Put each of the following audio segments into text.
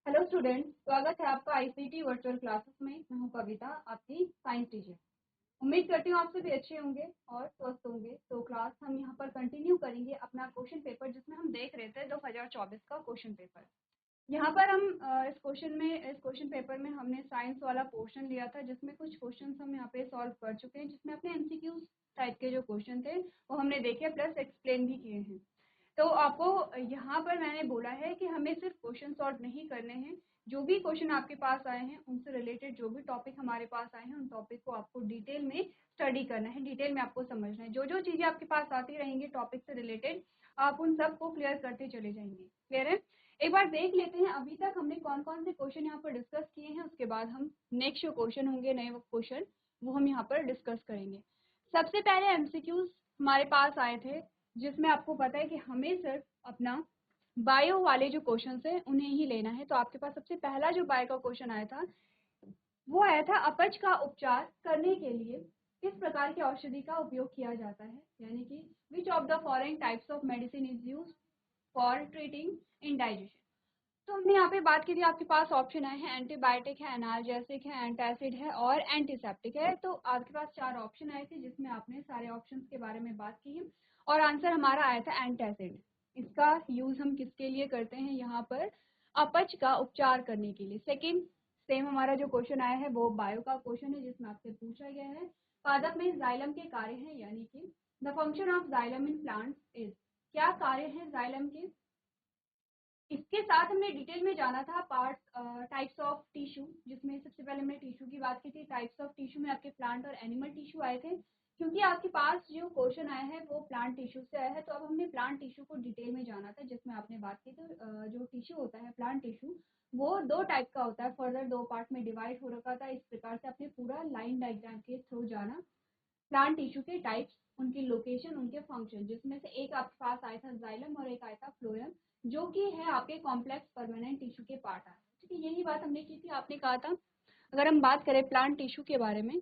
Hello students, स्वागत है आपका आईसीटी वर्चुअल क्लासेस में। मैं हूं कविता, आपकी साइंस टीचर। उम्मीद करती हूँ आप सभी अच्छे होंगे और स्वस्थ होंगे। तो क्लास हम यहाँ पर कंटिन्यू करेंगे अपना क्वेश्चन पेपर, जिसमें हम देख रहे थे 2024 का क्वेश्चन पेपर। यहाँ पर हम इस क्वेश्चन पेपर में हमने साइंस वाला पोर्शन लिया था, जिसमें कुछ क्वेश्चन हम यहाँ पे सॉल्व कर चुके हैं, जिसमें अपने एमसीक्यू टाइप के जो क्वेश्चन थे वो हमने देखे प्लस एक्सप्लेन भी किए हैं। तो आपको यहाँ पर मैंने बोला है कि हमें सिर्फ क्वेश्चन सॉल्व नहीं करने हैं, जो भी क्वेश्चन आपके पास आए हैं उनसे रिलेटेड जो भी टॉपिक हमारे पास आए हैं उन टॉपिक को आपको डिटेल में स्टडी करना है, डिटेल में आपको समझना है। जो जो चीजें आपके पास आती रहेंगी टॉपिक से रिलेटेड, आप उन सबको क्लियर करते चले जाएंगे। क्लियर है? एक बार देख लेते हैं अभी तक हमने कौन कौन से क्वेश्चन यहाँ पर डिस्कस किए हैं, उसके बाद हम नेक्स्ट जो क्वेश्चन होंगे नए क्वेश्चन वो हम यहाँ पर डिस्कस करेंगे। सबसे पहले एमसीक्यूज हमारे पास आए थे, जिसमें आपको पता है कि हमें सिर्फ अपना बायो वाले जो क्वेश्चन है उन्हें ही लेना है। तो आपके पास सबसे पहला जो बायो का क्वेश्चन आया था वो आया था, अपच का उपचार करने के लिए किस प्रकार की औषधि का उपयोग किया जाता है, यानी कि which of the following types of medicine is used for treating indigestion. तो हमने यहाँ पे बात की थी, आपके पास ऑप्शन आए हैं एंटीबायोटिक है, एनाल्जेसिक है, एंटासिड है और एंटीसेप्टिक है। तो आपके पास 4 ऑप्शन आए थे, जिसमें आपने सारे ऑप्शंस के बारे में बात की है और आंसर हमारा आया था एंटासिड। इसका यूज हम किसके लिए करते हैं? यहाँ पर अपच का उपचार करने के लिए। सेकेंड सेम हमारा जो क्वेश्चन आया है वो बायो का क्वेश्चन है, जिसमें आपसे पूछा गया है पादप में जाइलम के कार्य हैं, यानी कि the function of xylem in plants is, क्या कार्य है जाइलम के। इसके साथ हमने डिटेल में जाना था पार्ट टाइप्स ऑफ टिश्यू, जिसमें सबसे पहले हमने टिश्यू की बात की थी। टाइप्स ऑफ टिश्यू में आपके प्लांट और एनिमल टिश्यू आए थे। क्योंकि आपके पास जो क्वेश्चन आया है वो प्लांट टिश्यू से आया है, तो अब हमने प्लांट टिश्यू को डिटेल में जाना था, जिसमें आपने बात की थी जो टिश्यू होता है प्लांट टिश्यू वो 2 टाइप का होता है, फर्दर 2 पार्ट में डिवाइड हो रखा था। इस प्रकार से आपने पूरा लाइन डायग्राम के थ्रू जाना प्लांट टिश्यू के टाइप्स, उनकी लोकेशन, उनके फंक्शन, जिसमें से एक आपके पास आया था जाइलम और एक आया था फ्लोएम, जो कि है आपके कॉम्प्लेक्स परमानेंट टिश्यू के पार्ट आ रहे हैं। ठीक है, यही बात हमने की थी। आपने कहा था अगर हम बात करें प्लांट टिश्यू के बारे में,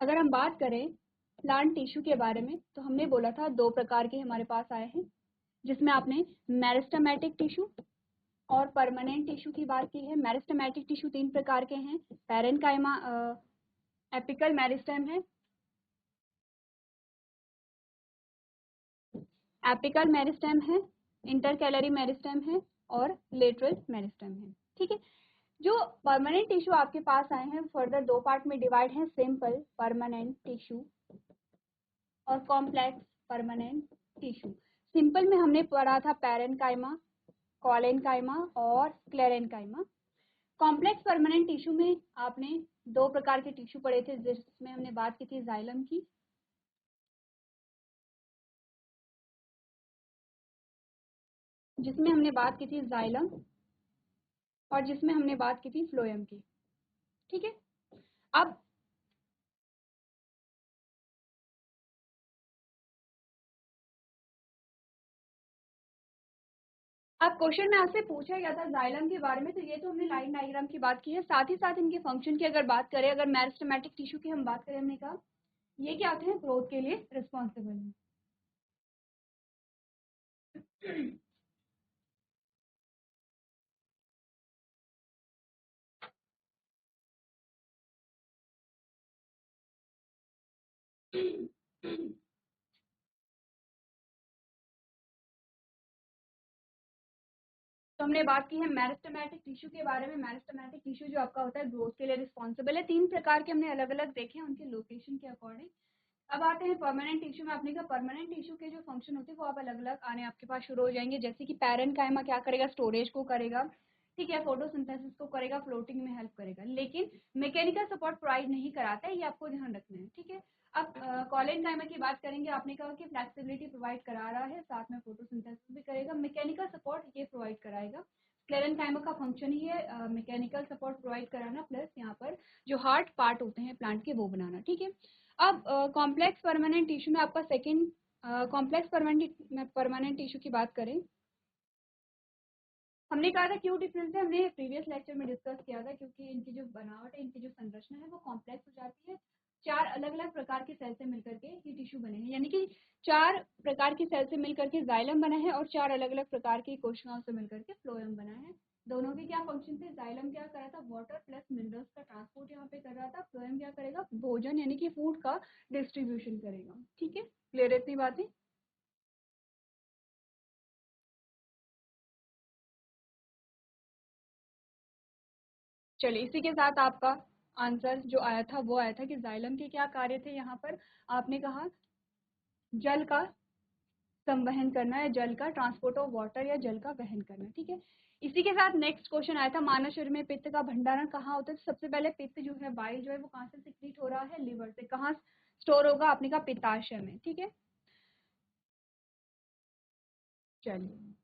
अगर हम बात करें प्लांट टिश्यू के बारे में, तो हमने बोला था 2 प्रकार के हमारे पास आए हैं, जिसमें आपने मेरिस्टेमेटिक टिश्यू और परमानेंट टिश्यू की बात की है। मेरिस्टेमेटिक टिश्यू 3 प्रकार के हैं, पैरेनकाइमा, एपिकल मेरिस्टेम है, एपिकल मेरिस्टेम है, इंटरकैलरी मेरिस्टेम है और लेटरल मेरिस्टेम है। ठीक है, जो परमानेंट टिश्यू आपके पास आए हैं फर्दर 2 पार्ट में डिवाइड है, सिंपल परमानेंट टिश्यू और कॉम्प्लेक्स परमानेंट टिश्यू। सिंपल में हमने पढ़ा था पैरेनकाइमा, कॉलेनकाइमा और स्क्लेरेनकाइमा। कॉम्प्लेक्स परमानेंट टिश्यू में आपने 2 प्रकार के टिश्यू पढ़े थे, जिसमें हमने बात की थी जाइलम की, जिसमें हमने बात की थी जाइलम और जिसमें हमने बात की थी फ्लोएम की। ठीक है, अब क्वेश्चन में आपसे पूछा गया था जाइलम के बारे में, तो ये तो हमने लाइन डायग्राम की बात की है। साथ ही साथ इनके फंक्शन की अगर बात करें, अगर मेरिस्टेमेटिक टिश्यू की हम बात करें, हमने कहा ये क्या होते हैं, ग्रोथ के लिए रिस्पॉन्सिबल है। तो हमने बात की है मेरिस्टेमेटिक टिश्यू के बारे में। मेरिस्टेमेटिक टिश्यू जो आपका होता है ग्रोथ के लिए रिस्पॉन्सिबल है। 3 प्रकार के हमने अलग अलग देखे हैं उनके लोकेशन के अकॉर्डिंग। अब आते हैं परमानेंट टिश्यू में। आपने कहा परमानेंट टिश्यू के जो फंक्शन होते हैं वो आप अलग अलग आने आपके पास शुरू हो जाएंगे, जैसे कि पैरेनकाइमा क्या करेगा, स्टोरेज को करेगा, ठीक है, फोटोसिंथेसिस को करेगा, फ्लोटिंग में हेल्प करेगा, लेकिन मैकेनिकल सपोर्ट प्रोवाइड नहीं कराता है, ये आपको ध्यान रखना है। ठीक है, अब कॉलेनकाइमा की बात करेंगे। आपने कहा कि फ्लेक्सिबिलिटी प्रोवाइड करा रहा है, साथ में फोटोसिंथेसिस भी करेगा, मैकेनिकल सपोर्ट ये प्रोवाइड कराएगा। स्क्लेरेनकाइमा का फंक्शन ही है मैकेनिकल सपोर्ट प्रोवाइड कराना, प्लस यहाँ पर जो हार्ड पार्ट होते हैं प्लांट के वो बनाना। ठीक है, अब कॉम्प्लेक्स परमानेंट टिश्यू में आपका सेकंड कॉम्प्लेक्स परमानेंट टिश्यू की बात करें, हमने कहा था क्यों डिफरेंस है, हमने प्रीवियस लेक्चर में डिस्कस किया था, क्योंकि इनकी जो बनावट है, इनकी जो संरचना है वो कॉम्प्लेक्स हो जाती है। 4 अलग अलग प्रकार के सेल से मिलकर के ये टिश्यू बने हैं, यानी कि 4 प्रकार की सेल से मिलकर के जाइलम बना है और 4 अलग अलग प्रकार की कोशिकाओं से मिलकर के फ्लोएम बना है। दोनों के क्या फंक्शन थे? जाइलम क्या कर रहा था? वाटर प्लस मिनरल्स का ट्रांसपोर्ट यहाँ पे कर रहा था। फ्लोएम क्या करेगा? भोजन यानी कि फूड का डिस्ट्रीब्यूशन करेगा। ठीक है, क्लियर है इतनी बातें? चलिए, इसी के साथ आपका आंसर जो आया था वो आया था कि जाइलम के क्या कार्य थे यहाँ पर। आपने कहा जल का संवहन करना या जल का ट्रांसपोर्ट ऑफ वाटर या जल का वहन करना। ठीक है, इसी के साथ नेक्स्ट क्वेश्चन आया था मानव शरीर में पित्त का भंडारण कहाँ होता है? तो सबसे पहले पित्त जो है, बाइल जो है वो कहाँ से सिक्रीट हो रहा है? लिवर से। कहाँ स्टोर होगा? आपने कहा पित्ताशय में। ठीक है, चलिए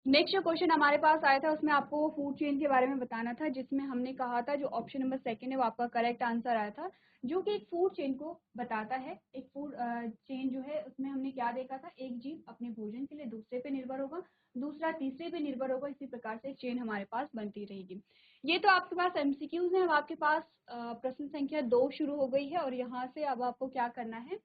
नेक्स्ट जो क्वेश्चन हमारे पास आया था उसमें आपको फूड चेन के बारे में बताना था, जिसमें हमने कहा था जो ऑप्शन नंबर सेकंड है वो आपका करेक्ट आंसर आया था, जो कि एक फूड चेन को बताता है। एक फूड चेन जो है उसमें हमने क्या देखा था? एक जीव अपने भोजन के लिए दूसरे पे निर्भर होगा, दूसरा तीसरे पे निर्भर होगा, इसी प्रकार से चेन हमारे पास बनती रहेगी। ये तो आपके पास एमसीक्यूज है। अब आपके पास प्रश्न संख्या 2 शुरू हो गई है और यहाँ से अब आपको क्या करना है?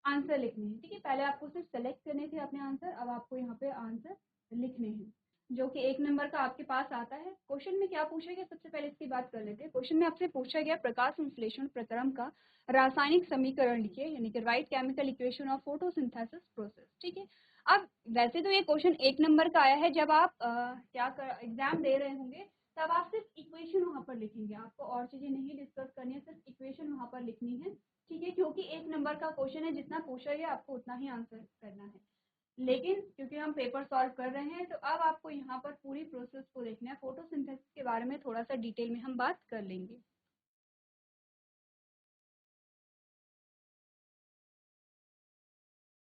आंसर लिखने हैं। ठीक है, पहले आपको सिर्फ सेलेक्ट करने थे अपने आंसर, अब आपको यहाँ पे आंसर लिखने हैं, जो कि 1 नंबर का आपके पास आता है। क्वेश्चन में क्या पूछा गया? सबसे पहले इसकी बात कर लेते हैं। क्वेश्चन में आपसे पूछा गया प्रकाश संश्लेषण प्रक्रम का रासायनिक समीकरण लिखिए, यानी कि right chemical equation of photosynthesis process. ठीक है, अब वैसे तो ये क्वेश्चन 1 नंबर का आया है। जब आप एग्जाम दे रहे होंगे तब आप सिर्फ इक्वेशन वहां पर लिखेंगे, आपको और चीजें नहीं डिस्कस करनी है, सिर्फ इक्वेशन वहां पर लिखनी है। ठीक है, क्योंकि 1 नंबर का क्वेश्चन है, जितना पूछा गया आपको उतना ही आंसर करना है। लेकिन क्योंकि हम पेपर सॉल्व कर रहे हैं तो अब आपको यहाँ पर पूरी प्रोसेस को देखना है। फोटोसिंथेसिस के बारे में थोड़ा सा डिटेल में हम बात कर लेंगे।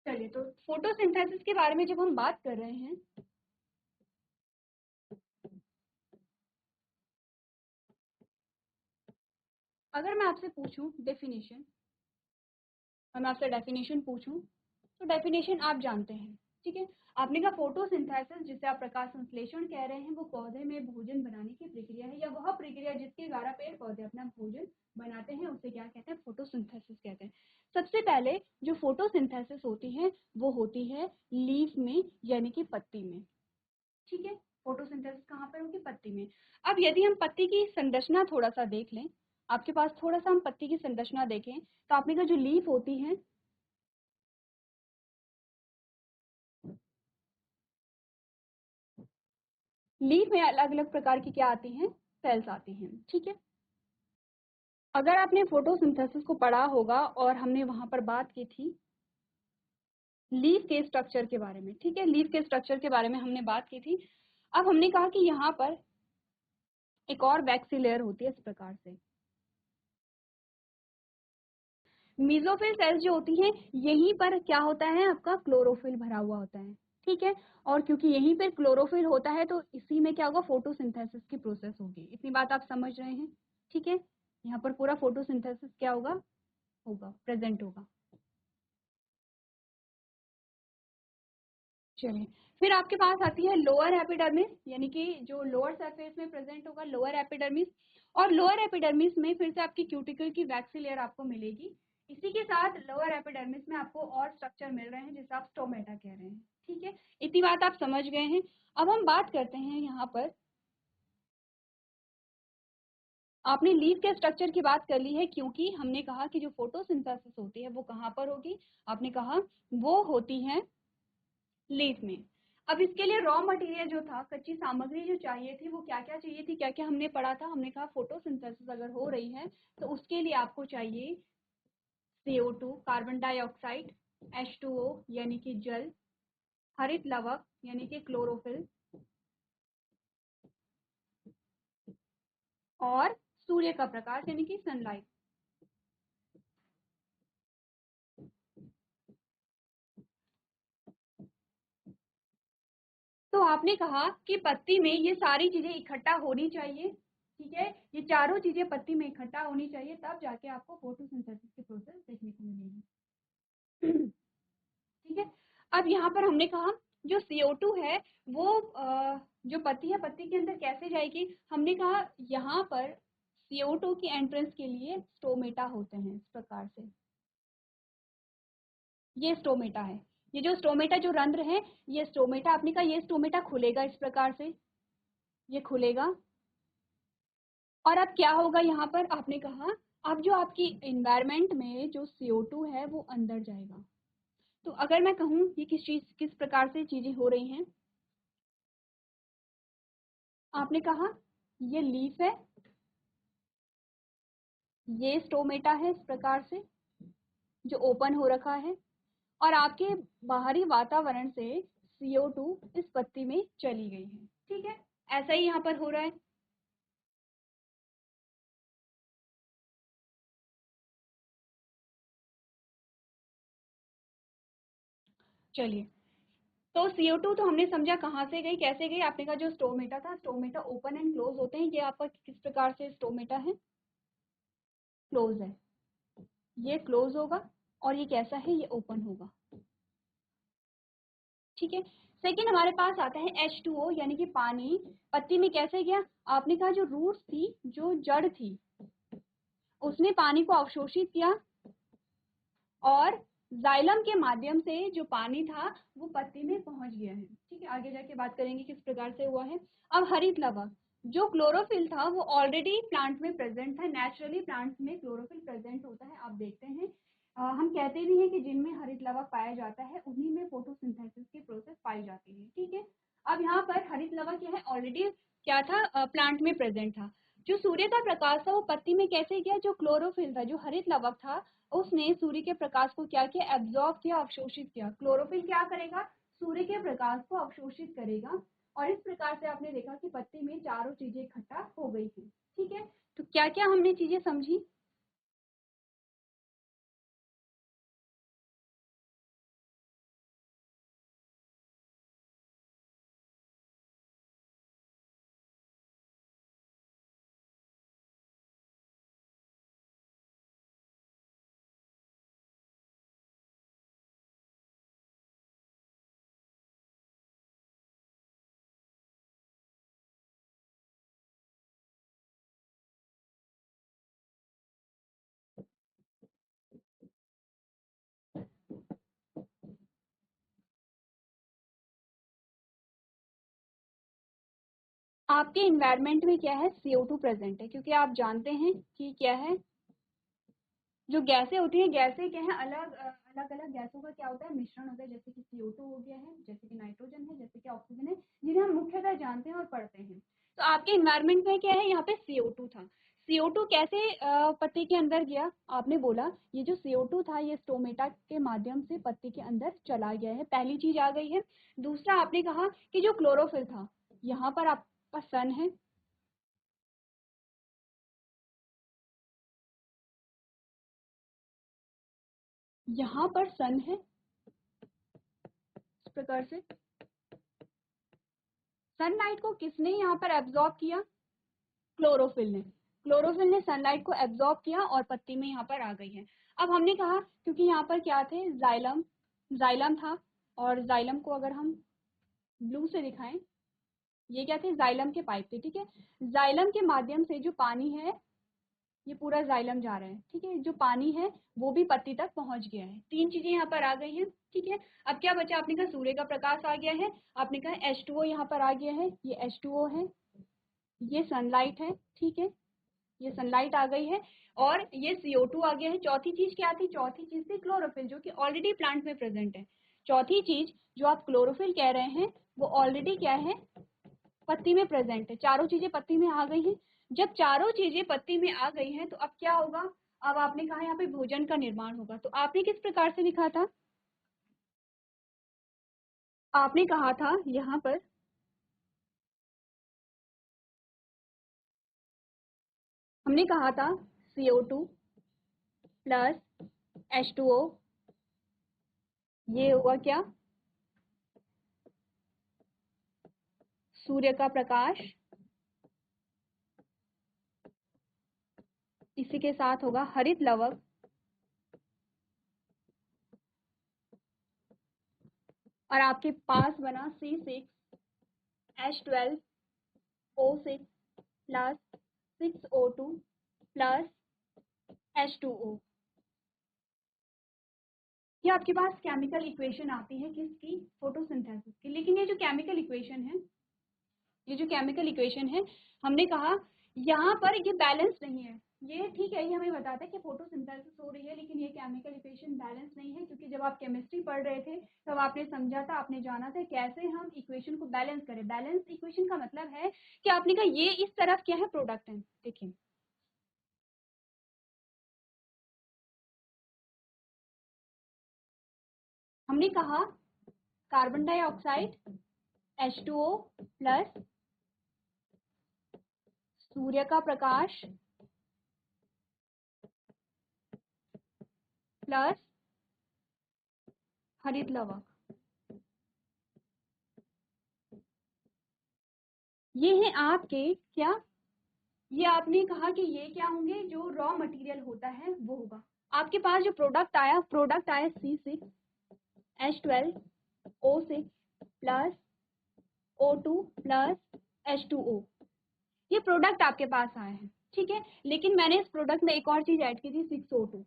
चलिए, तो फोटोसिंथेसिस के बारे में जब हम बात कर रहे हैं, अगर मैं आपसे पूछूं डेफिनेशन, और मैं आपसे डेफिनेशन पूछूं तो डेफिनेशन आप जानते हैं। ठीक है, आपने कहा फोटोसिंथेसिस, जिसे आप प्रकाश संश्लेषण कह रहे हैं, वो पौधे में भोजन बनाने की प्रक्रिया है, या वह प्रक्रिया जिसके द्वारा पेड़ पौधे अपना भोजन बनाते हैं, उसे क्या कहते हैं? फोटोसिंथेसिस कहते हैं। सबसे पहले जो फोटोसिंथेसिस होती है वो होती है लीफ में, यानी कि पत्ती में। ठीक है, फोटोसिंथेसिस कहाँ पर होगी? पत्ती में। अब यदि हम पत्ती की संरचना थोड़ा सा देख लें, आपके पास थोड़ा सा हम पत्ती की संरचना देखें, तो आपने कहा जो लीफ होती है, लीफ में अलग अलग प्रकार की क्या आती हैं? सेल्स आती हैं। ठीक है, अगर आपने फोटोसिंथेसिस को पढ़ा होगा और हमने वहां पर बात की थी लीफ के स्ट्रक्चर के बारे में। ठीक है, लीफ के स्ट्रक्चर के बारे में हमने बात की थी। अब हमने कहा कि यहाँ पर एक और वैक्सी लेयर होती है इस प्रकार से। मीजोफिल सेल्स जो होती हैं, यहीं पर क्या होता है? आपका क्लोरोफिल भरा हुआ होता है। ठीक है, और क्योंकि यहीं पर क्लोरोफिल होता है तो इसी में क्या होगा? फोटोसिंथेसिस की प्रोसेस होगी। इतनी बात आप समझ रहे हैं? ठीक है, यहाँ पर पूरा फोटोसिंथेसिस क्या होगा? होगा, प्रेजेंट होगा। चलिए, फिर आपके पास आती है लोअर एपिडर्मिस, यानी कि जो लोअर सरफेस में प्रेजेंट होगा, लोअर एपिडर्मिस। और लोअर एपिडर्मिस में फिर से आपकी क्यूटिकल की वैक्सी लेयर आपको मिलेगी। इसी के साथ लोअर एपिडर्मिस में आपको और स्ट्रक्चर मिल रहे हैं जिसे आप स्टोमेटा कह रहे हैं। ठीक है, इतनी बात आप समझ गए हैं। अब हम बात करते हैं यहाँ पर, आपने लीफ के स्ट्रक्चर की बात कर ली है, क्योंकि हमने कहा कि जो फोटोसिंथेसिस होती है वो कहाँ पर होगी? आपने कहा वो होती है लीफ में। अब इसके लिए रॉ मटेरियल जो था, कच्ची सामग्री जो चाहिए थी, वो क्या क्या चाहिए थी? क्या क्या हमने पढ़ा था? हमने कहा फोटोसिंथेसिस अगर हो रही है तो उसके लिए आपको चाहिए CO2, कार्बन डाइऑक्साइड, H2O यानी कि जल, हरित लवक यानी कि क्लोरोफिल, और सूर्य का प्रकाश यानी कि सनलाइट। तो आपने कहा कि पत्ती में ये सारी चीजें इकट्ठा होनी चाहिए। ठीक है, ये चारों चीजें पत्ती में इकट्ठा होनी चाहिए, तब जाके आपको फोटोसिंथेसिस की प्रोसेस देखने को मिलेगी। ठीक है, अब यहाँ पर हमने कहा जो CO2 है वो जो पत्ती है पत्ती के अंदर कैसे जाएगी? हमने कहा यहाँ पर CO2 की एंट्रेंस के लिए स्टोमेटा होते हैं इस प्रकार से। ये स्टोमेटा है। ये जो स्टोमेटा जो रंध्र है, ये स्टोमेटा, आपने कहा ये स्टोमेटा खुलेगा इस प्रकार से, ये खुलेगा। और अब क्या होगा यहाँ पर? आपने कहा अब जो आपकी एनवायरमेंट में जो CO2 है वो अंदर जाएगा। तो अगर मैं कहूँ ये किस प्रकार से चीजें हो रही हैं, आपने कहा ये लीफ है, ये स्टोमेटा है इस प्रकार से जो ओपन हो रखा है, और आपके बाहरी वातावरण से CO2 इस पत्ती में चली गई है। ठीक है, ऐसा ही यहाँ पर हो रहा है। चलिए, तो CO2 तो हमने समझा कहाँ से गई, कैसे गई। आपने कहा जो स्टोमेटा था, स्टोमेटा ओपन एंड क्लोज होते हैं। ये आपका किस प्रकार से स्टोमेटा है? क्लोज है। ये क्लोज होगा और ये कैसा है? ये ओपन होगा। ठीक है। सेकेंड हमारे पास आता है H2O यानी कि पानी। पत्ती में कैसे गया? आपने कहा जो रूट्स थी, जो जड़ थी, उसने पानी को अवशोषित किया और जाइलम के माध्यम से जो पानी था वो पत्ती में पहुंच गया है। ठीक है, आगे जाके बात करेंगे किस प्रकार से हुआ है। अब हरित लवक, जो क्लोरोफिल था वो ऑलरेडी प्लांट में प्रेजेंट था। नेचुरली प्लांट में क्लोरोफिल प्रेजेंट होता है, आप देखते हैं। हम कहते भी हैं कि जिनमें हरित लवक पाया जाता है उन्हीं में फोटोसिंथेसिस की प्रोसेस पाई जाती है। ठीक है, अब यहाँ पर हरित लवक क्या है? ऑलरेडी क्या था? प्लांट में प्रेजेंट था। जो सूर्य का प्रकाश था वो पत्ती में कैसे गया? जो क्लोरोफिल था, जो हरित लवक था, उसने सूर्य के प्रकाश को क्या किया? एब्जॉर्ब किया, अवशोषित किया। क्लोरोफिल क्या करेगा? सूर्य के प्रकाश को अवशोषित करेगा। और इस प्रकार से आपने देखा कि पत्ती में चारों चीजें इकट्ठा हो गई थी। ठीक है, तो क्या क्या हमने चीजें समझी? आपके इन्वायरमेंट में क्या है? CO2 प्रेजेंट है, क्योंकि आप जानते हैं कि क्या है, जो गैसें होती हैं, गैसें क्या है? अलग अलग गैसों का क्या होता है? मिश्रण होता है। जैसे कि CO2 हो गया है, जैसे कि नाइट्रोजन है, जैसे कि ऑक्सीजन है, जिन्हें हम मुख्यतः जानते हैं और पढ़ते हैं। तो आपके इन्वायरमेंट में क्या है? यहाँ पे CO2 था। CO2 कैसे पत्ती के अंदर गया? आपने बोला ये जो CO2 था ये स्टोमेटा के माध्यम से पत्ती के अंदर चला गया है, पहली चीज आ गई है। दूसरा आपने कहा कि जो क्लोरोफिल था, यहाँ पर आपका सन है, यहाँ पर सन है इस प्रकार से। सनलाइट को किसने यहाँ पर एब्जॉर्ब किया? क्लोरोफिल ने। क्लोरोफिल ने सनलाइट को एब्जॉर्ब किया और पत्ती में यहाँ पर आ गई है। अब हमने कहा क्योंकि यहाँ पर क्या थे? जाइलम, जाइलम था। और जाइलम को अगर हम ब्लू से दिखाएं, ये क्या थे? जाइलम के पाइप थे। ठीक है, जाइलम के माध्यम से जो पानी है, ये पूरा जाइलम जा रहा है। ठीक है, जो पानी है वो भी पत्ती तक पहुंच गया है। तीन चीजें यहाँ पर आ गई हैं। ठीक है, अब क्या बचा? आपने कहा सूर्य का प्रकाश आ गया है, आपने कहा H2O यहाँ पर आ गया है, ये H2O है, ये सनलाइट है। ठीक है, ये सनलाइट आ गई है, और ये CO2 आ गया है। चौथी चीज क्या थी? चौथी चीज थी क्लोरोफिल, जो कि ऑलरेडी प्लांट में प्रेजेंट है। चौथी चीज जो आप क्लोरोफिल कह रहे हैं वो ऑलरेडी क्या है? पत्ती में प्रेजेंट है। चारों चीजें पत्ती में आ गई हैं। जब चारों चीजें पत्ती में आ गई हैं तो अब क्या होगा? अब आपने कहा यहाँ पे भोजन का निर्माण होगा। तो आपने किस प्रकार से लिखा था? आपने कहा था यहाँ पर, हमने कहा था CO2 प्लस H2O, ये हुआ क्या? सूर्य का प्रकाश, इसी के साथ होगा हरित लवक, और आपके पास बना C6 H12O6 plus 6O2 plus H2O। ये आपके पास केमिकल इक्वेशन आती है किसकी? फोटोसिंथेसिस की। लेकिन ये जो केमिकल इक्वेशन है हमने कहा यहाँ पर ये बैलेंस नहीं है। ये ठीक है, ये हमें बताता है कि फोटोसिंथेसिस हो रही है, लेकिन ये केमिकल इक्वेशन बैलेंस नहीं है, क्योंकि जब आप केमिस्ट्री पढ़ रहे थे तब आपने समझा था, आपने जाना था कैसे हम इक्वेशन को बैलेंस करें। बैलेंस इक्वेशन का मतलब है कि आपने कहा ये इस तरफ क्या है, प्रोडक्ट है। देखिए हमने कहा कार्बन डाइऑक्साइड H2O प्लस सूर्य का प्रकाश प्लस हरित लवक, ये है आपके क्या? ये आपने कहा कि ये क्या होंगे, जो रॉ मटेरियल होता है वो होगा। आपके पास जो प्रोडक्ट आया C6H12O6 plus O2 plus H2O, ये प्रोडक्ट आपके पास आया है, ठीक है। लेकिन मैंने इस प्रोडक्ट में एक और चीज ऐड की थी, 6O2।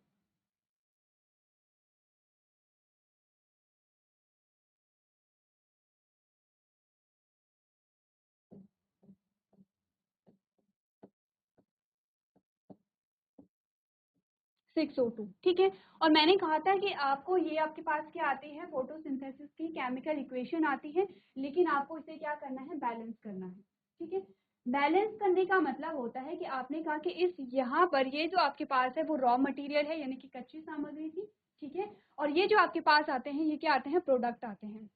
ठीक है। और मैंने कहा था कि आपको ये आपके पास क्या आती है, फोटोसिंथेसिस की केमिकल इक्वेशन आती है, लेकिन आपको इसे क्या करना है, बैलेंस करना है, ठीक है। बैलेंस करने का मतलब होता है कि आपने कहा कि इस यहाँ पर ये जो आपके पास है वो रॉ मटेरियल है, यानी कि कच्ची सामग्री थी, ठीक है। और ये जो आपके पास आते हैं ये क्या आते हैं, प्रोडक्ट आते हैं।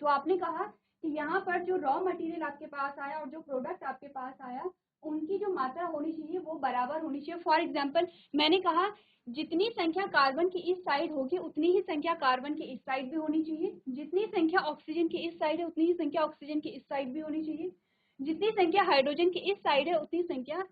तो आपने कहा कि यहाँ पर जो रॉ मटेरियल आपके पास आया और जो प्रोडक्ट आपके पास आया, उनकी जो मात्रा होनी चाहिए वो बराबर होनी चाहिए। फॉर एग्जाम्पल मैंने कहा जितनी संख्या कार्बन की इस साइड होगी उतनी ही संख्या कार्बन की इस साइड भी होनी चाहिए, जितनी संख्या ऑक्सीजन की इस साइड है उतनी ही संख्या ऑक्सीजन की इस साइड भी होनी चाहिए, जितनी संख्या हाइड्रोजन की इस साइड है उतनी संख्या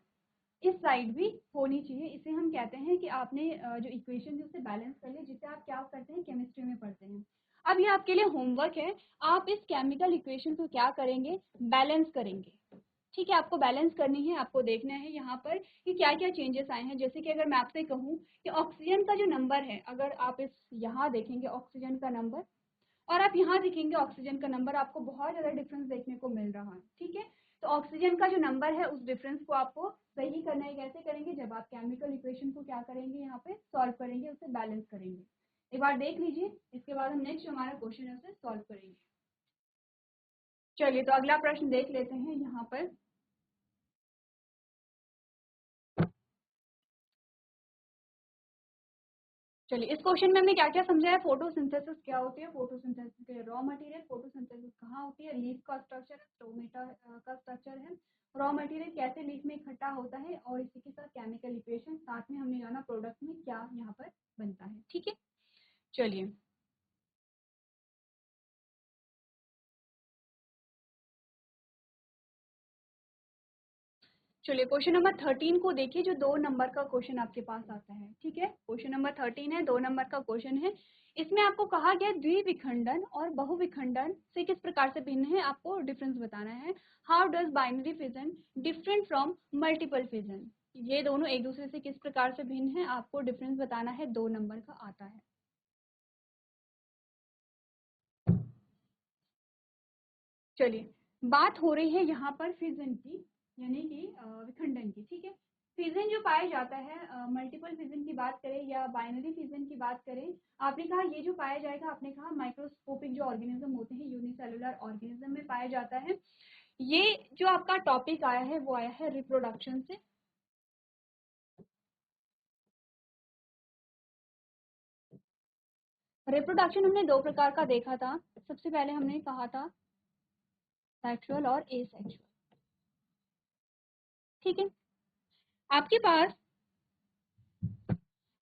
इस साइड भी होनी चाहिए। इसे हम कहते हैं कि आपने जो इक्वेशन है उसे बैलेंस कर लिया, जिसे आप क्या करते हैं, केमिस्ट्री में पढ़ते हैं। अब ये आपके लिए होमवर्क है, आप इस केमिकल इक्वेशन को क्या करेंगे, बैलेंस करेंगे, ठीक है। आपको बैलेंस करनी है, आपको देखना है यहाँ पर कि क्या क्या चेंजेस आए हैं। जैसे कि अगर मैं आपसे कहूँ कि ऑक्सीजन का जो नंबर है, अगर आप इस यहाँ देखेंगे ऑक्सीजन का नंबर और आप यहाँ देखेंगे ऑक्सीजन का नंबर, आपको बहुत ज़्यादा डिफरेंस देखने को मिल रहा है, ठीक है। तो ऑक्सीजन का जो नंबर है उस डिफरेंस को आपको सही करना है। कैसे करेंगे, जब आप केमिकल इक्वेशन को क्या करेंगे, यहाँ पे सॉल्व करेंगे, उसे बैलेंस करेंगे। एक बार देख लीजिए, इसके बाद हम नेक्स्ट हमारा क्वेश्चन है उसे सॉल्व करेंगे। चलिए तो अगला प्रश्न देख लेते हैं यहाँ पर। चलिए इस क्वेश्चन में हमने क्या क्या समझा है, फोटोसिंथेसिस क्या होती है, फोटोसिंथेसिस के रॉ मटेरियल, फोटोसिंथेसिस कहाँ होती है, लीफ का स्ट्रक्चर है, स्टोमेटा का स्ट्रक्चर है, रॉ मटेरियल कैसे लीफ में इकट्ठा होता है, और इसी के साथ केमिकल इक्वेशन, साथ में हमने जाना प्रोडक्ट में क्या यहाँ पर बनता है, ठीक है। चलिए चलिए क्वेश्चन नंबर 13 को देखिए, जो 2 नंबर का क्वेश्चन आपके पास आता है, ठीक है। क्वेश्चन नंबर 13 है, 2 नंबर का क्वेश्चन है। इसमें आपको कहा गया द्विविखंडन और बहुविखंडन से किस प्रकार से भिन्न है, आपको डिफरेंस बताना है। How does binary fission different from multiple fission, ये दोनों एक दूसरे से किस प्रकार से भिन्न है, आपको डिफरेंस बताना है, 2 नंबर का आता है। चलिए बात हो रही है यहाँ पर फिजन की, यानी कि विखंडन की, ठीक है। फिजन जो पाया जाता है, मल्टीपल फिजन की बात करें या बाइनरी फिजन की बात करें, आपने कहा ये जो पाया जाएगा, आपने कहा माइक्रोस्कोपिक जो ऑर्गेनिज्म होते हैं, यूनिसेलुलर ऑर्गेनिज्म में पाया जाता है। ये जो आपका टॉपिक आया है वो आया है रिप्रोडक्शन से। रिप्रोडक्शन हमने 2 प्रकार का देखा था। सबसे पहले हमने कहा था सेक्सुअल और एसेक्सुअल, ठीक है। आपके पास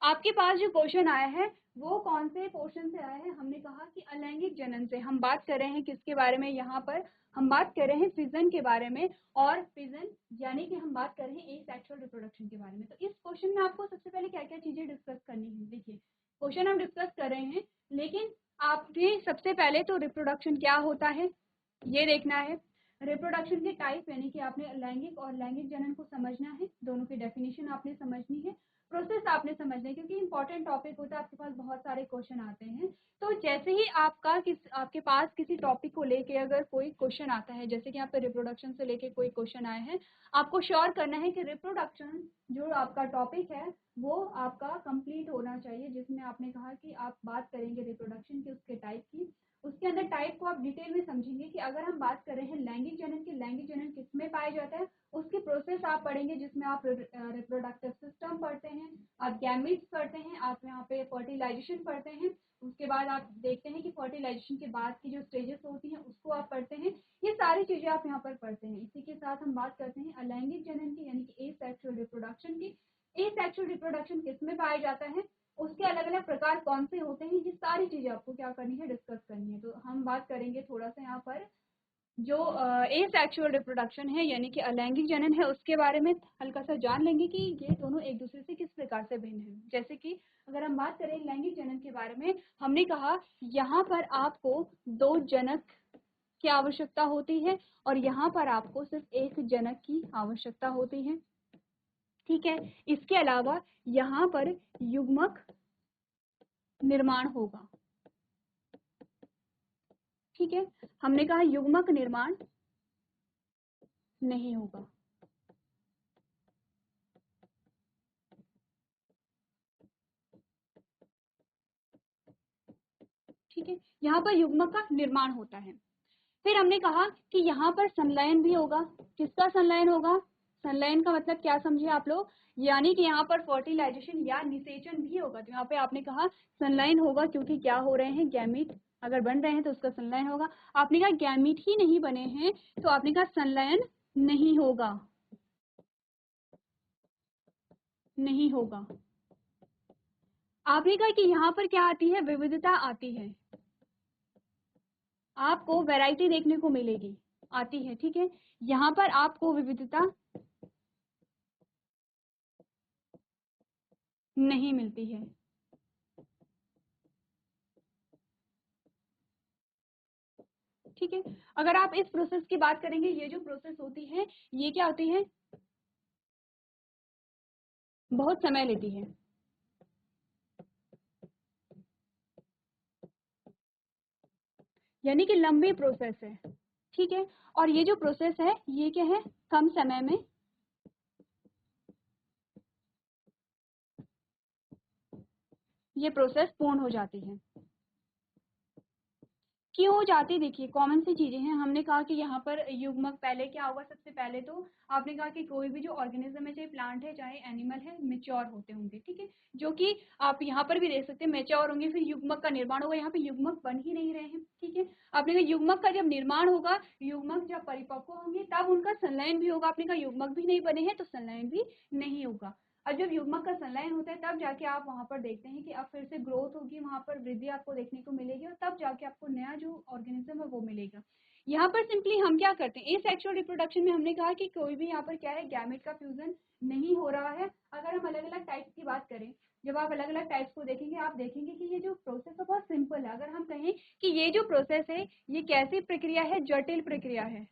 आपके पास जो क्वेश्चन आया है वो कौन से पोर्शन से आया है, हमने कहा कि अलैंगिक जनन से। हम बात कर रहे हैं किसके बारे में, यहाँ पर हम बात कर रहे हैं फिजन के बारे में, और फिजन यानी कि हम बात कर रहे हैं एसेक्सुअल रिप्रोडक्शन के बारे में। तो इस क्वेश्चन में आपको सबसे पहले क्या क्या चीजें डिस्कस करनी है, देखिए क्वेश्चन हम डिस्कस कर रहे हैं, लेकिन आपने सबसे पहले तो रिप्रोडक्शन क्या होता है ये देखना है। रिप्रोडक्शन के टाइप यानी कि आपने लैंगिक और लैंगिक जनन को समझना है, दोनों की डेफिनेशन आपने समझनी है, प्रोसेस आपने समझना है, क्योंकि इंपॉर्टेंट टॉपिक होता है, आपके पास बहुत सारे क्वेश्चन आते हैं। तो जैसे ही आपके पास किसी टॉपिक को लेके अगर कोई क्वेश्चन आता है, जैसे कि यहाँ पे रिप्रोडक्शन से लेके कोई क्वेश्चन आए हैं, आपको श्योर करना है कि रिप्रोडक्शन जो आपका टॉपिक है वो आपका कंप्लीट होना चाहिए, जिसमें आपने कहा कि आप बात करेंगे रिप्रोडक्शन की, उसके टाइप की। उसके अंदर टाइप को आप डिटेल में समझेंगे कि अगर हम बात कर रहे हैं लैंगिक जनन की, लैंगिक जनन किसमें पाया जाता है, उसकी प्रोसेस आप पढ़ेंगे, जिसमें आप रिप्रोडक्टिव सिस्टम पढ़ते हैं, आप गैमिट्स पढ़ते हैं, आप यहाँ पे फर्टिलाइजेशन पढ़ते हैं, उसके बाद आप देखते हैं कि फर्टिलाइजेशन के बाद की जो स्टेजेस होती हैं उसको आप पढ़ते हैं। ये सारी चीजें आप यहाँ पर पढ़ते हैं। इसी के साथ हम बात करते हैं अलैंगिक जनन की यानी कि एसेक्सुअल रिप्रोडक्शन की। एसेक्सुअल रिप्रोडक्शन किसमें पाया जाता है, उसके अलग अलग प्रकार कौन से होते हैं, ये सारी चीजें आपको क्या करनी है, डिस्कस करनी है। तो हम बात करेंगे थोड़ा सा यहाँ पर जो एसेक्सुअल रिप्रोडक्शन है यानी कि अलैंगिक जनन है, उसके बारे में हल्का सा जान लेंगे कि ये दोनों एक दूसरे से किस प्रकार से भिन्न हैं। जैसे कि अगर हम बात करें लैंगिक जनन के बारे में, हमने कहा यहाँ पर आपको 2 जनक की आवश्यकता होती है और यहाँ पर आपको सिर्फ 1 जनक की आवश्यकता होती है, ठीक है। इसके अलावा यहाँ पर युग्मक निर्माण होगा, ठीक है। हमने कहा युग्मक निर्माण नहीं होगा, ठीक है। यहाँ पर युग्मक का निर्माण होता है। फिर हमने कहा कि यहाँ पर संलयन भी होगा। किसका संलयन होगा, संलयन का मतलब क्या समझे आप लोग, यानी कि यहाँ पर फर्टिलाइजेशन या निषेचन भी होगा। तो यहाँ पे आपने कहा संलयन होगा, क्योंकि क्या हो रहे हैं, गैमीट अगर बन रहे हैं तो उसका संलयन होगा। आपने कहा गैमीट ही नहीं बने हैं तो आपने कहा संलयन नहीं होगा, नहीं होगा। आपने कहा कि यहाँ पर क्या आती है, विविधता आती है, आपको वैरायटी देखने को मिलेगी, आती है, ठीक है। यहाँ पर आपको विविधता नहीं मिलती है, ठीक है। अगर आप इस प्रोसेस की बात करेंगे, ये जो प्रोसेस होती है ये क्या होती है, बहुत समय लेती है, यानी कि लंबी प्रोसेस है, ठीक है। और ये जो प्रोसेस है ये क्या है, कम समय में ये प्रोसेस पूर्ण हो जाती है। क्यों हो जाती है, देखिए कॉमन सी चीजें हैं। हमने कहा कि यहाँ पर युग्मक पहले क्या होगा, सबसे पहले तो आपने कहा कि कोई भी जो ऑर्गेनिज्म है, चाहे प्लांट है चाहे एनिमल है, मेच्योर होते होंगे, ठीक है। जो कि आप यहाँ पर भी देख सकते हैं, मेच्योर होंगे, फिर युग्मक का निर्माण होगा। यहाँ पे युग्मक बन ही नहीं रहे हैं, ठीक है। आपने कहा युग्मक का जब निर्माण होगा, युग्मक जब परिपक्व होंगे तब उनका संलयन भी होगा। आपने कहा युग्मक भी नहीं बने हैं तो संलयन भी नहीं होगा। और जब युग्मक का संलयन होता है तब जाके आप वहां पर देखते हैं कि अब फिर से ग्रोथ होगी, वहां पर वृद्धि आपको देखने को मिलेगी और तब जाके आपको नया जो ऑर्गेनिज्म है वो मिलेगा। यहाँ पर सिंपली हम क्या करते हैं, एसेक्सुअल रिप्रोडक्शन में हमने कहा कि कोई भी यहाँ पर क्या है, गैमेट का फ्यूजन नहीं हो रहा है। अगर हम अलग अलग टाइप्स की बात करें, जब आप अलग अलग टाइप्स को देखेंगे आप देखेंगे कि ये जो प्रोसेस है बहुत सिंपल है। अगर हम कहें कि ये जो प्रोसेस है ये कैसी प्रक्रिया है, जटिल प्रक्रिया है।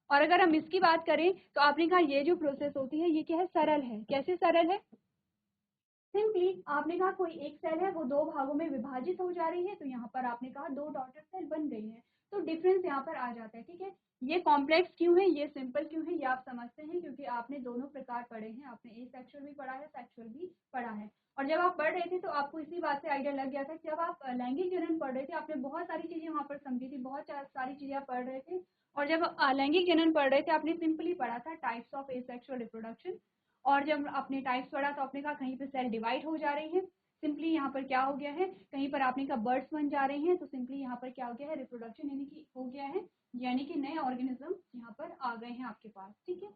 और अगर हम इसकी बात करें तो आपने कहा ये जो प्रोसेस होती है ये क्या है, सरल है। कैसे सरल है, सिंपली आपने कहा कोई एक सेल है वो 2 भागों में विभाजित हो जा रही है, तो यहाँ पर आपने कहा 2 डॉटर सेल बन गई है, तो डिफरेंस यहाँ पर आ जाता है, ठीक है। ये कॉम्प्लेक्स क्यों है, ये सिंपल क्यों है, ये आप समझते हैं क्योंकि आपने दोनों प्रकार पढ़े हैं। आपने एसेक्सुअल भी पढ़ा है, सेक्सुअल भी पढ़ा है। और जब आप पढ़ रहे थे तो आपको इसी बात से आइडिया लग गया था। जब आप लैंगिक जनन पढ़ रहे थे आपने बहुत सारी चीजें वहां पर समझी थी, बहुत सारी चीजें आप पढ़ रहे थे। और जब अलैंगिक जनन पढ़ रहे थे आपने सिंपली पढ़ा था टाइप्स ऑफ एसेक्सुअल रिप्रोडक्शन। और जब आपने टाइप्स पढ़ा तो आपने कहा कहीं पे सेल डिवाइड हो जा रही है, सिंपली यहाँ पर क्या हो गया है, कहीं पर आपने कहा बर्ड्स बन जा रहे हैं, तो सिंपली यहाँ पर क्या हो गया है, रिप्रोडक्शन यानी कि हो गया है, यानी कि नए ऑर्गेनिज्म यहाँ पर आ गए हैं आपके पास, ठीक है।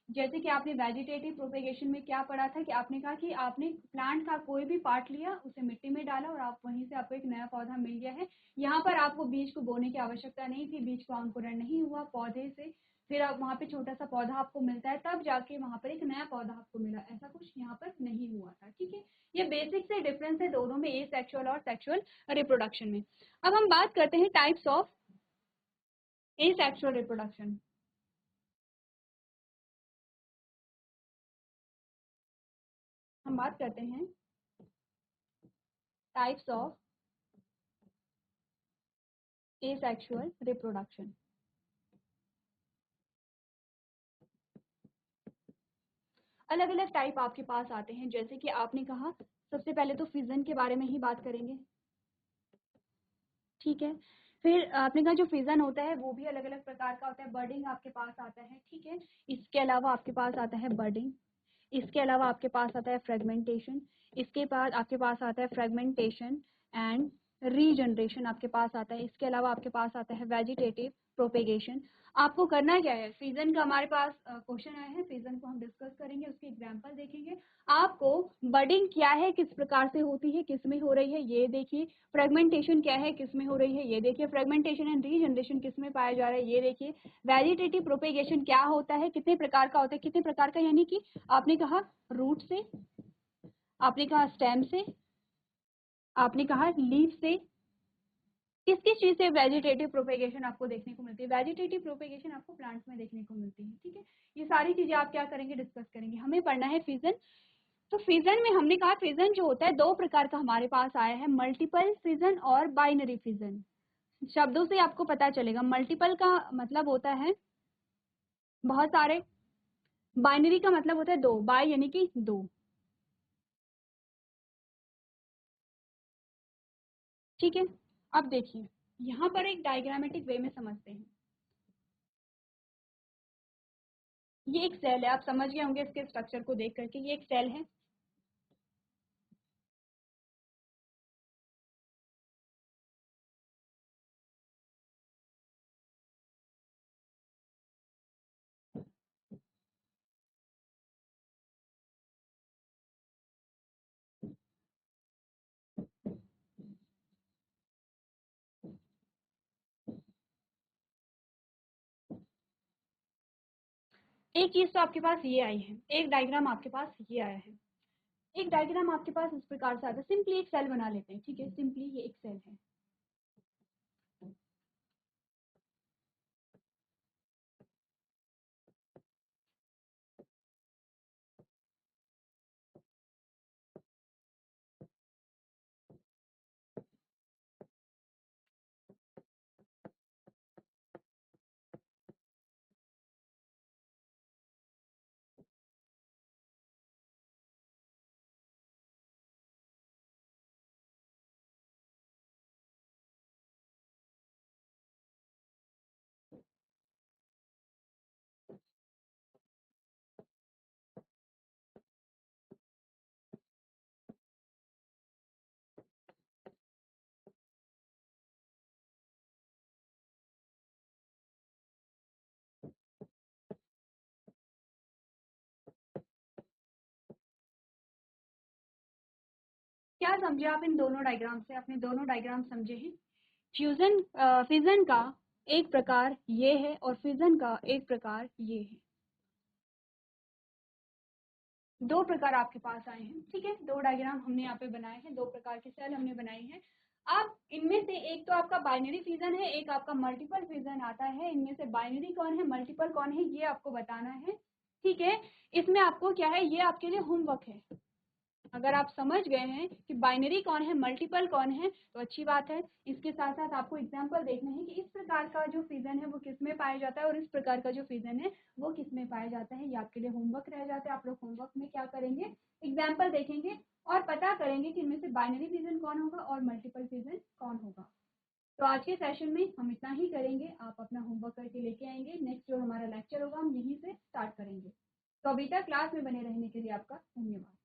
जैसे कि आपने वेजिटेटिव प्रोपेगेशन में क्या पढ़ा था कि आपने कहा कि आपने प्लांट का कोई भी पार्ट लिया, उसे मिट्टी में डाला और आप वहीं से आपको एक नया पौधा मिल गया है। यहाँ पर आपको बीज को बोने की आवश्यकता नहीं थी, बीज का अंकुरण नहीं हुआ, पौधे से फिर आप वहाँ पे छोटा सा पौधा आपको मिलता है, तब जाके वहाँ पर एक नया पौधा आपको मिला, ऐसा कुछ यहाँ पर नहीं हुआ था, ठीक है। ये बेसिक से डिफरेंस है दोनों में, एसेक्सुअल और सेक्सुअल रिप्रोडक्शन में। अब हम बात करते हैं टाइप्स ऑफ एसेक्सुअल रिप्रोडक्शन। हम बात करते हैं टाइप्स ऑफ एसेक्सुअल रिप्रोडक्शन। अलग अलग टाइप आपके पास आते हैं, जैसे कि आपने कहा सबसे पहले तो फिजन के बारे में ही बात करेंगे, ठीक है। फिर आपने कहा जो फिजन होता है वो भी अलग अलग प्रकार का होता है। बर्डिंग आपके पास आता है, ठीक है। इसके अलावा आपके पास आता है बर्डिंग, इसके अलावा आपके पास आता है फ्रेगमेंटेशन, इसके बाद आपके पास आता है फ्रेगमेंटेशन एंड रीजनरेशन आपके पास आता है। इसके अलावा आपके पास आता है वेजिटेटिव प्रोपेगेशन। आपको करना क्या है, फिजन का हमारे पास क्वेश्चन आए हैं, फिजन को हम डिस्कस करेंगे, उसके एग्जांपल देखेंगे। आपको बडिंग क्या है, किस प्रकार से होती है, किस में हो रही है, ये देखिए। फ्रेगमेंटेशन क्या है, किस में हो रही है, ये देखिए। फ्रेगमेंटेशन एंड रीजनरेशन किस में पाया जा रहा है, ये देखिए। वेजिटेटिव प्रोपेगेशन क्या होता है, कितने प्रकार का होता है, कितने प्रकार का, यानी कि आपने कहा रूट से, आपने कहा स्टेम से, आपने कहा लीफ से। किस किस चीज से वेजिटेटिव प्रोपेगेशन आपको देखने को मिलती है? वेजिटेटिव प्रोपेगेशन आपको प्लांट्स में देखने को मिलती है, ठीक है। ये सारी चीजें आप क्या करेंगे, डिस्कस करेंगे। हमें पढ़ना है फिजन। तो फिजन में हमने कहा फिजन जो होता है दो प्रकार का हमारे पास आया है, मल्टीपल फिजन और बाइनरी फिजन। शब्दों से आपको पता चलेगा, मल्टीपल का मतलब होता है बहुत सारे, बाइनरी का मतलब होता है दो, बाय यानी कि दो, ठीक है। अब देखिए यहाँ पर एक डायग्रामेटिक वे में समझते हैं। ये एक सेल है, आप समझ गए होंगे इसके स्ट्रक्चर को देख करके, ये एक सेल है। एक चीज तो आपके पास ये आई है, एक डायग्राम आपके पास ये आया है, एक डायग्राम आपके पास इस प्रकार से आता है। सिंपली एक सेल बना लेते हैं, ठीक है। सिंपली ये एक सेल है, क्या समझे आप इन दोनों डायग्राम से? आपने दोनों डायग्राम समझे हैं? फ्यूजन फिजन का एक प्रकार ये है और फिजन का एक प्रकार ये है। दो प्रकार आपके पास आए हैं, ठीक है। दो डायग्राम हमने यहाँ पे बनाए हैं, दो प्रकार के सेल हमने बनाए हैं। आप इनमें से एक तो आपका बाइनरी फिजन है, एक आपका मल्टीपल फिजन आता है। इनमें से बाइनरी कौन है, मल्टीपल कौन है, ये आपको बताना है, ठीक है। इसमें आपको क्या है, ये आपके लिए होमवर्क है। अगर आप समझ गए हैं कि बाइनरी कौन है, मल्टीपल कौन है, तो अच्छी बात है। इसके साथ साथ आपको एग्जांपल देखना है कि इस प्रकार का जो फिजन है वो किस में पाया जाता है और इस प्रकार का जो फिजन है वो किस में पाया जाता है। ये आपके लिए होमवर्क रह जाता है। आप लोग होमवर्क में क्या करेंगे, एग्जाम्पल देखेंगे और पता करेंगे कि इनमें से बाइनरी फिजन कौन होगा और मल्टीपल फिजन कौन होगा। तो आज के सेशन में हम इतना ही करेंगे। आप अपना होमवर्क करके लेके आएंगे। नेक्स्ट जो हमारा लेक्चर होगा हम यहीं से स्टार्ट करेंगे। तो अभी तक क्लास में बने रहने के लिए आपका धन्यवाद।